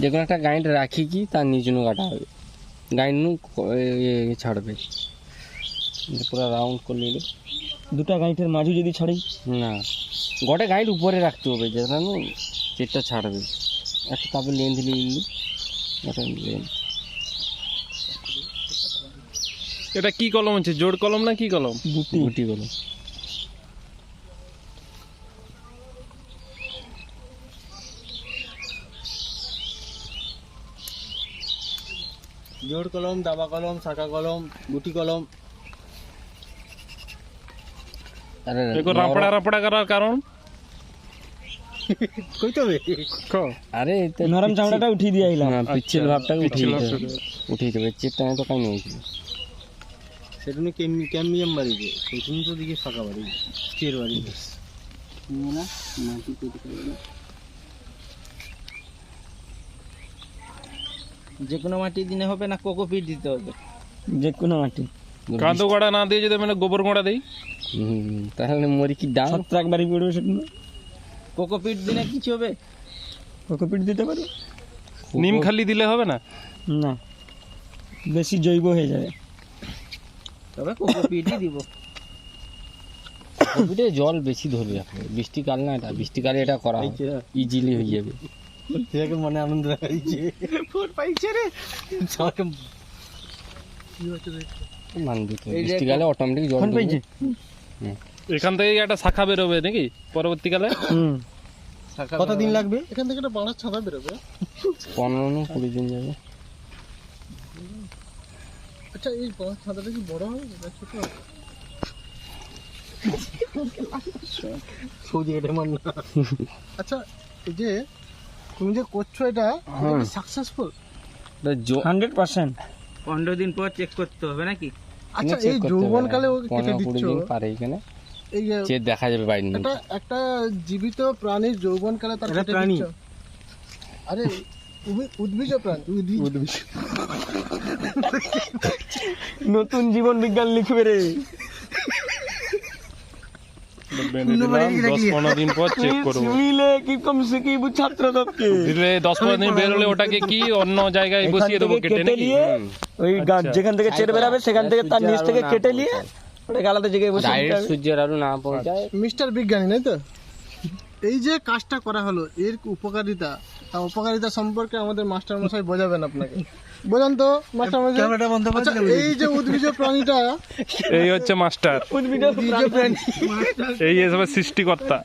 যে কোনো একটা গাইড রাখি কি তার নিজনু কাটা হবে, গাইড নু ছাড়বে পুরো রাউন্ড করে নিলে। দুটা গাইটের মাঝে যদি ছাড়ি না, গোটে গাইড উপরে রাখতে হবে যেটা নু চেটটা ছাড়বে একটা, তারপরে লেন্থ নিয়ে একটা লেন্থ। এটা কি কলম আছে, জোড় কলম না কি কলম? গুটি কলম। জোড় কলম, দাবা কলম, শাখা কলম, গুটি কলম। দেখো রাপড়া রাপড়া করার কারণ কইতে হবে। আরে নরম চামড়াটা উঠিয়ে দিয়ে আইলাম। পিচ্ছিল ভাবটাকে উঠিয়ে দেবে, চেটটা না তো কাই নিয়েছিল সেটা নিয়ে ক্যামিয়াম বাড়িবে, সেখানে তো দিকে ফাঁকা বাড়ি স্টির বাড়ি না মাটি পেতে পারবে। যে কোনো মাটি দিনে হবে না কোকোপিট দিতে হবে? যে কোনো মাটি। কাঁদো গোড়া না দিয়ে যদি মানে গোবর গোড়া দেই তাহলে মরি কি ডাল ছত্রাক বাড়ি পড়বে সেটা। কোকোপিট দিনে কিছু হবে? কোকোপিট দিতে পারি। নিম খালি দিলে হবে না? না, বেশি জৈব হয়ে যাবে। তবে কোকোপিটই দিব। কোকোপিটে জল বেশি ধরবে এখন, বৃষ্টিকাল না, এটা বৃষ্টিকালে এটা করা ইজিলি হয়ে যাবে। দেখে মনে আনন্দ হয়েছে, ফোর পাইছে রে সরকম মানবি তো, বৃষ্টিকালে অটোমেটিক জল পাইছে। এখান থেকে একটা শাখা বেরোবে নাকি পরবর্তীকালে? কতদিন লাগবে এখান থেকে? একটা বাঁশ ছাদা বেরোবে 15-20 দিন যাবে। আচ্ছা, এই বাঁশ ছাদাটা কি বড় হবে না ছোট হবে? সৌদি এটা মান না। আচ্ছা, এই যে তুমি যে করছো এটা সাকসেসফুল 100%? 15 দিন পর চেক করতে হবে নাকি? আচ্ছা, এই যৌবনকালে ও কেটে দিচ্ছ 15-20 দিন পারে এখানে এই যে চেট দেখা যাবে বাইরে। এটা একটা জীবিত প্রাণীর যৌবনকালে তার কেটে দিচ্ছ। আরে উদ্ভিজ প্রাণী, উদ্ভিজ নতুন জীবন বিজ্ঞান লিখবে রে। 10-15 দিন পর চেক করবো, শুনিলে কি কম সে কি ছাত্র দপকে দিলে 10-15 দিন বেরোলে ওটাকে কি অন্য জায়গায় বসিয়ে দেবো কেটে নাকি? ওই যেখান থেকে চেট বেরাবে সেখান থেকে তার নিচ থেকে কেটে নিয়ে ওটাকে আলাদা জায়গায় বসিয়ে ডাইরেক্ট সূর্যের আলো না পৌঁছায়। মিস্টার বিজ্ঞানী, নাই তো? এই যে কাজটা করা হলো, এর উপকারিতা অপকারিতা সম্পর্কে আমাদের মাস্টার মশাই বোঝাবেন আপনাকে। বোঝান তো মাস্টার মশাই। আচ্ছা, এই যে উদ্ভিজ প্রাণীটা, এই হচ্ছে মাস্টার, উদ্ভিজ প্রাণী এই হিসেবে সৃষ্টিকর্তা।